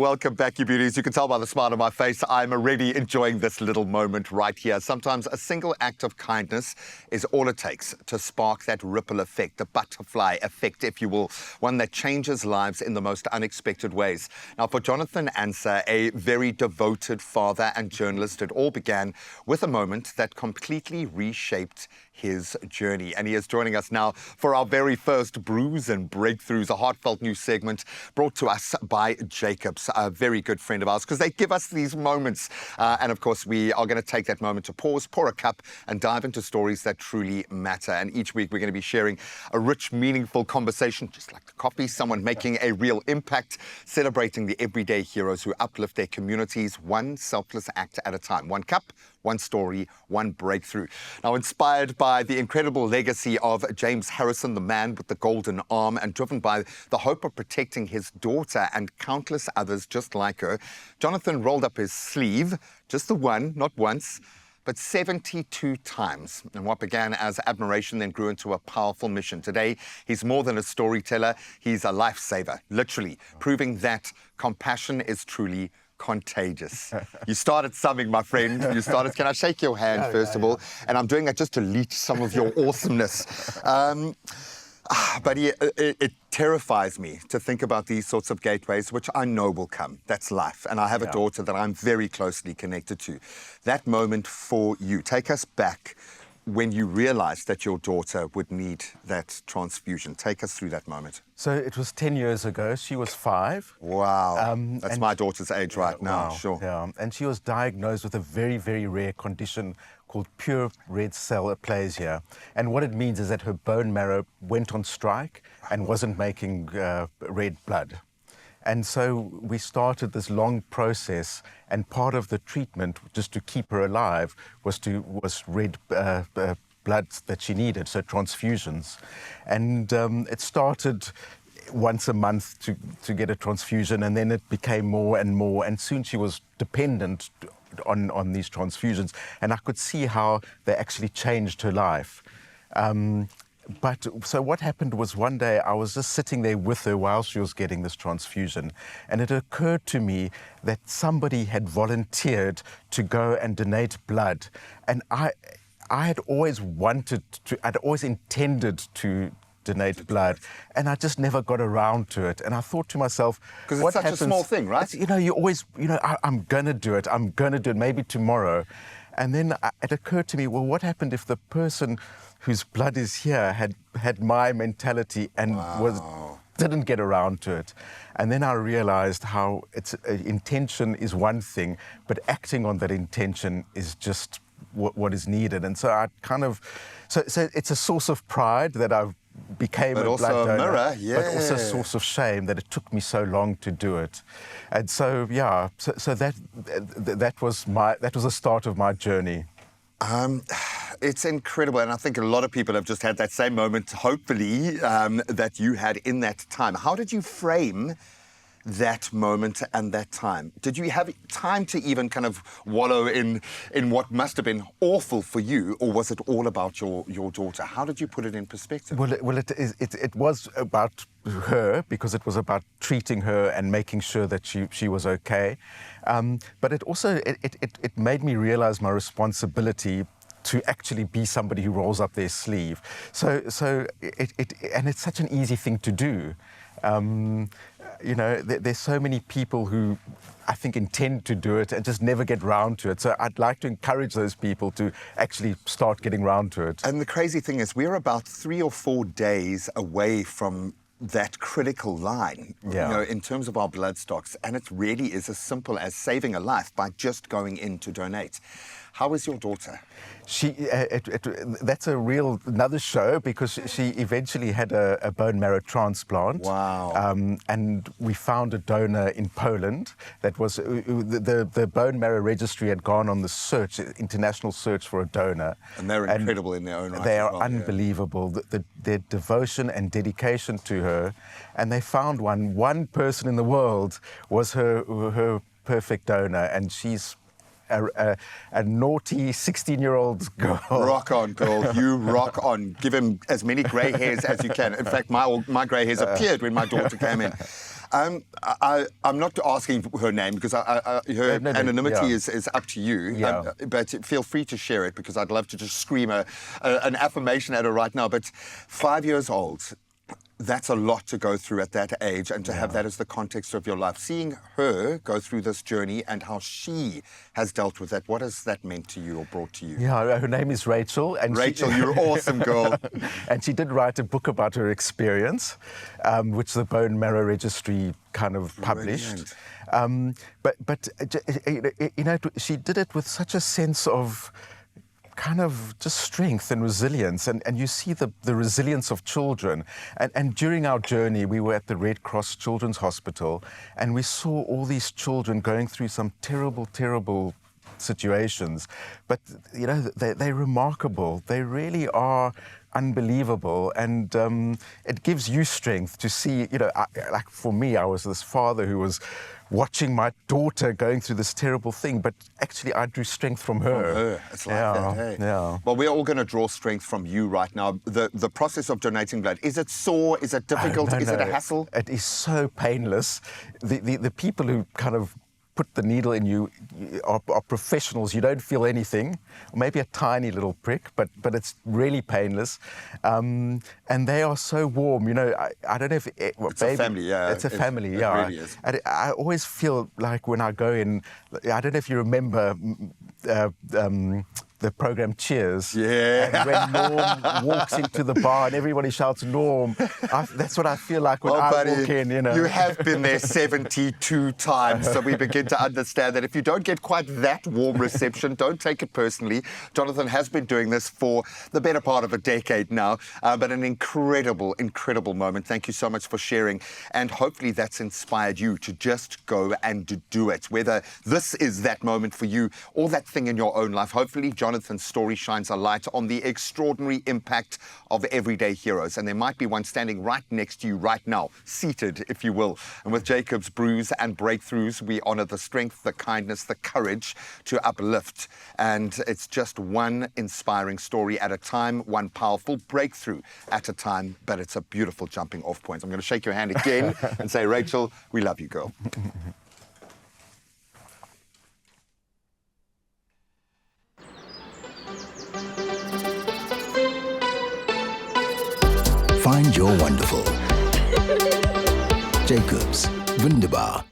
Welcome back, you beauties. You can tell by the smile on my face, I'm already enjoying this little moment right here. Sometimes a single act of kindness is all it takes to spark that ripple effect, the butterfly effect, if you will, one that changes lives in the most unexpected ways. Now, for Jonathan Anser, a very devoted father and journalist, it all began with a moment that completely reshaped his journey. And he is joining us now for our very first Brews and Breakthroughs, a heartfelt new segment brought to us by JACOBS, a very good friend of ours, because they give us these moments. And of course, we are going to take that moment to pause, pour a cup, and dive into stories that truly matter. And each week, we're going to be sharing a rich, meaningful conversation, just like the coffee, someone making a real impact, celebrating the everyday heroes who uplift their communities, one selfless act at a time. One cup, one story, one breakthrough. Now, inspired by the incredible legacy of James Harrison, the man with the golden arm, and driven by the hope of protecting his daughter and countless others just like her, Jonathan rolled up his sleeve, just the one, not once, but 72 times. And what began as admiration then grew into a powerful mission. Today, he's more than a storyteller, he's a lifesaver, literally, proving that compassion is truly contagious. You started something, my friend. You started. Can I shake your hand first of all? And I'm doing that just to leech some of your awesomeness. But it terrifies me to think about these sorts of gateways, which I know will come. That's life. And I have a daughter that I'm very closely connected to. That moment for you, take us back when you realized that your daughter would need that transfusion. Take us through that moment. So it was 10 years ago. She was 5. Wow. That's my daughter's age right now, wow, sure. Yeah. And she was diagnosed with a very, very rare condition called pure red cell aplasia. And what it means is that her bone marrow went on strike and wasn't making red blood. And so we started this long process, and part of the treatment, just to keep her alive, was red blood that she needed, so transfusions. And it started once a month to get a transfusion, and then it became more and more, and soon she was dependent on these transfusions, and I could see how they actually changed her life. But so what happened was one day I was just sitting there with her while she was getting this transfusion, and it occurred to me that somebody had volunteered to go and donate blood, and I had always I'd always intended to donate blood, and I just never got around to it. And I thought to myself, because it's such a small thing, right? You always, I'm going to do it, maybe tomorrow. And then it occurred to me, well, what happened if the person whose blood is here had my mentality and didn't get around to it? And then I realized how intention is one thing, but acting on that intention is just what is needed. And so I so it's a source of pride that I've became but a also blood donor, a mirror, but also a source of shame that it took me so long to do it. And so so that was the start of my journey. It's incredible, and I think a lot of people have just had that same moment, hopefully, that you had in that time. How did you frame that moment and that time? Did you have time to even kind of wallow in what must have been awful for you, or was it all about your daughter? How did you put it in perspective? Well, it was about her, because it was about treating her and making sure that she was okay. But it also it made me realize my responsibility to actually be somebody who rolls up their sleeve. So and it's such an easy thing to do. There's so many people who I think intend to do it and just never get round to it. So I'd like to encourage those people to actually start getting round to it. And the crazy thing is, we're about 3 or 4 days away from that critical line, in terms of our blood stocks. And it really is as simple as saving a life by just going in to donate. How is your daughter? That's another show, because she eventually had a bone marrow transplant. Wow. And we found a donor in Poland that was, the bone marrow registry had gone on the international search for a donor. And they're incredible in their own right. They are unbelievable, their devotion and dedication to her. And they found one person in the world was her perfect donor, and she's a naughty 16-year-old girl. Rock on, girl. You rock on. Give him as many grey hairs as you can. In fact, my grey hairs appeared when my daughter came in. I'm not asking her name because her No, anonymity yeah. is up to you. Yeah. But feel free to share it because I'd love to just scream an affirmation at her right now. But 5 years old, that's a lot to go through at that age, and to have that as the context of your life. Seeing her go through this journey and how she has dealt with that, what has that meant to you or brought to you? Yeah, her name is Rachel. And Rachel, you're awesome, girl. And she did write a book about her experience, which the Bone Marrow Registry kind of published. But you know, she did it with such a sense of kind of just strength and resilience, and you see the resilience of children. And during our journey, we were at the Red Cross Children's Hospital, and we saw all these children going through some terrible situations. But, you know, they're remarkable. They really are unbelievable, and it gives you strength to see, you know, like for me, I was this father who was watching my daughter going through this terrible thing, but actually I drew strength from her. It's like that, hey? Yeah. Well, we're all going to draw strength from you right now. The process of donating blood, is it sore? Is it difficult? No, is it a hassle? It is so painless. The people who kind of put the needle in you are professionals. You don't feel anything, maybe a tiny little prick, but it's really painless. And they are so warm. You know, I don't know if it's a family, yeah. It's a family, it yeah. Really is. And I always feel like when I go in, I don't know if you remember the program Cheers. Yeah. And when Norm walks into the bar and everybody shouts Norm, that's what I feel like when I walk in, you know. You have been there 72 times, so we begin to understand that if you don't get quite that warm reception, don't take it personally. Jonathan has been doing this for the better part of a decade now, but an incredible moment. Thank you so much for sharing, and hopefully that's inspired you to just go and to do it. Whether this is that moment for you or that thing in your own life, hopefully Jonathan's story shines a light on the extraordinary impact of everyday heroes. And there might be one standing right next to you right now, seated, if you will. And with Jacobs, Brews and Breakthroughs, we honor the strength, the kindness, the courage to uplift. And it's just one inspiring story at a time, one powerful breakthrough at a time, but it's a beautiful jumping off point. I'm going to shake your hand again and say, Rachel, we love you, girl. Find your wonderful. JACOBS, wunderbar.